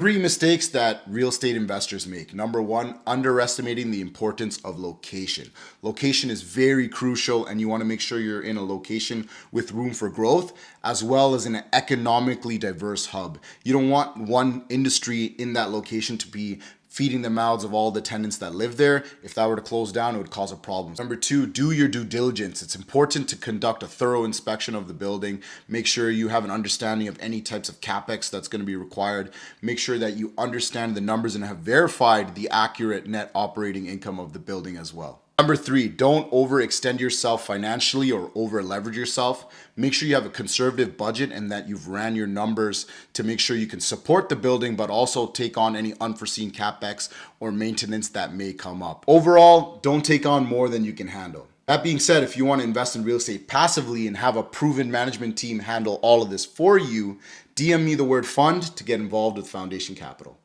Three mistakes that real estate investors make. Number one, underestimating the importance of location. Location is very crucial, and you want to make sure you're in a location with room for growth, as well as in an economically diverse hub. You don't want one industry in that location to be feeding the mouths of all the tenants that live there. If that were to close down, it would cause a problem. Number two, do your due diligence. It's important to conduct a thorough inspection of the building. Make sure you have an understanding of any types of capex that's going to be required. Make sure that you understand the numbers and have verified the accurate net operating income of the building as well. Number three, don't overextend yourself financially or over leverage yourself. Make sure you have a conservative budget and that you've ran your numbers to make sure you can support the building, but also take on any unforeseen capex or maintenance that may come up. Overall, don't take on more than you can handle. That being said, if you want to invest in real estate passively and have a proven management team handle all of this for you, DM me the word fund to get involved with Foundation Capital.